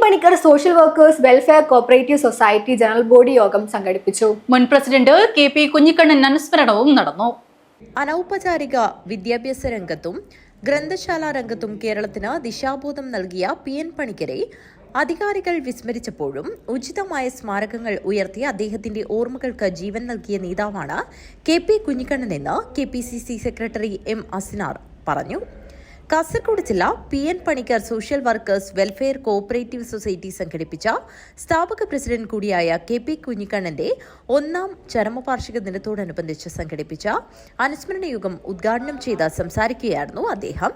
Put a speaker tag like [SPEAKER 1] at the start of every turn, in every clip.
[SPEAKER 1] Panicker social workers welfare cooperative society general body യോഗം സംഘടിപ്പിച്ചു.
[SPEAKER 2] മുൻ പ്രസിഡന്റ് കെ.പി. കുഞ്ഞിക്കണ്ണൻ അനുസ്മരണവും നടന്നു.
[SPEAKER 3] അനൗപചാരിക വിദ്യാഭ്യാസ രംഗത്തും ഗ്രന്ഥശാല രംഗത്തും കേരളത്തിന് ദിശാബോധം നൽകിയ പി.എൻ. പണിക്കരെ അധികാരികൾ വിസ്മരിച്ചപ്പോഴും ഉചിതമായ സ്മാരകങ്ങൾ ഉയർത്തി അദ്ദേഹത്തിന്റെ ഓർമ്മകൾക്ക് ജീവൻ നൽകിയ നേതാവാണ് കെ.പി. കുഞ്ഞിക്കണ്ണനെന്ന് കെ.പി.സി.സി സെക്രട്ടറി എം. അസിനാർ പറഞ്ഞു. കാസർഗോഡ് ജില്ല P N. Panicker social workers welfare cooperative society സംഘടിപ്പിച്ച സ്ഥാപക പ്രസിഡന്റ് കൂടിയായ കെ.പി. കുഞ്ഞിക്കണ്ണന്റെ 1ാം ചരമവാർഷിക ദിനത്തോടനുബന്ധിച്ച് സംഘടിപ്പിച്ച അനുസ്മരണ യോഗം ഉദ്ഘാടനം ചെയ്ത് സംസാരിക്കുകയായിരുന്നു അദ്ദേഹം.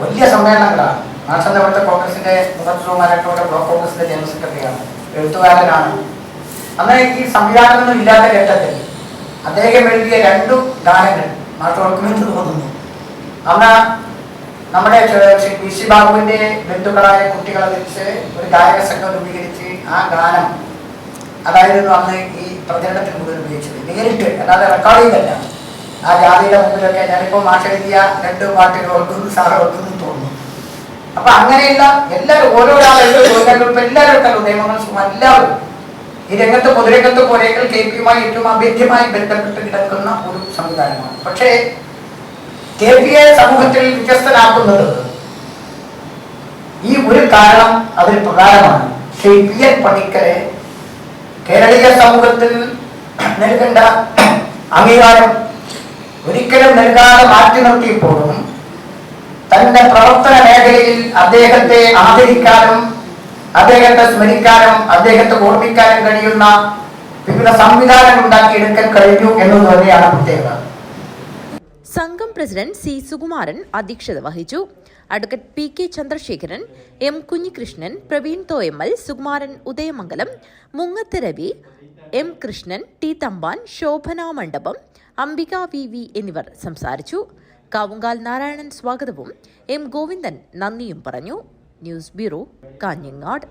[SPEAKER 4] വലിയ സമ്മേളനങ്ങളാണ്. നാഷണൽ കോൺഗ്രസിന്റെ മുഖ്യമന്ത്രിമാരായിട്ടുള്ള ബ്ലോക്ക് കോൺഗ്രസിന്റെ ജനറൽ സെക്രട്ടറിയാണ്, എഴുത്തുകാരനാണ്. അങ്ങനെ ഈ സംവിധാനമൊന്നും ഇല്ലാത്ത ഘട്ടത്തിൽ അദ്ദേഹം എഴുതിയ 2 ഗാനങ്ങൾ നാട്ടുകാർക്ക് തോന്നുന്നു. അന്ന് നമ്മുടെ പി സി ബാബുവിന്റെ ബന്ധുക്കളായ കുട്ടികളെ വെച്ച് ഒരു ഗായക സംഘം രൂപീകരിച്ച് ആ ഗാനം അതായിരുന്നു അന്ന് ഈ പ്രചരണത്തിന് മുതൽ ഉപയോഗിച്ചത്. നേരിട്ട് അല്ലാതെ റെക്കോർഡ് ചെയ്തല്ല. ആ ജാതിയുടെ മുമ്പിലൊക്കെ ഞാനിപ്പോൾ മാഷെഴുതിയ 2 പാട്ടുകൾ ഓർക്കുന്നു, സാറ് ഓർക്കുന്നു തോന്നുന്നു. അപ്പൊ അങ്ങനെയുള്ള എല്ലാവരും ഓരോരാളും എല്ലാവരും നിയമങ്ങൾ എല്ലാവരും ഈ രംഗത്ത് പൊതുരംഗത്ത് പോലെകൾ കെ പിയുമായി ഏറ്റവും അഭേദ്യമായി ബന്ധപ്പെട്ട് കിടക്കുന്ന ഒരു സംവിധാനമാണ്. പക്ഷേ കെ പിയെ സമൂഹത്തിൽ വ്യത്യസ്തനാക്കുന്നത് ഈ ഒരു കാരണം അതിൽ പ്രധാനമാണ്. പി.എൻ. പണിക്കരെ കേരളീയ സമൂഹത്തിൽ നൽകേണ്ട അംഗീകാരം ഒരിക്കലും നൽകാതെ മാറ്റി നിർത്തിയപ്പോഴും തന്റെ പ്രവർത്തന മേഖലയിൽ അദ്ദേഹത്തെ ആദരിക്കാനും അദ്ദേഹത്തെ സ്മരിക്കാനും അദ്ദേഹത്തെ ഓർമ്മിക്കാനും കഴിയുന്ന വിവിധ സംവിധാനങ്ങൾ ഉണ്ടാക്കിയെടുക്കാൻ കഴിഞ്ഞു എന്നത് തന്നെയാണ് പ്രത്യേകത.
[SPEAKER 3] സംഘം പ്രസിഡന്റ് സി. സുകുമാരൻ അധ്യക്ഷത വഹിച്ചു. Advocate P. K. Chandrasekharan, M. Kunhikrishnan, Praveen Thoyammal, Sukumaran Udayamangalam, Mungath Ravi, M. Krishnan, T. Thampan, Shobhana Mandapam, Ambika V. എന്നിവർ സംസാരിച്ചു. കാവുങ്കാൽ നാരായണൻ സ്വാഗതവും എം. ഗോവിന്ദൻ നന്ദിയും പറഞ്ഞു. News bureau, Kanhangad.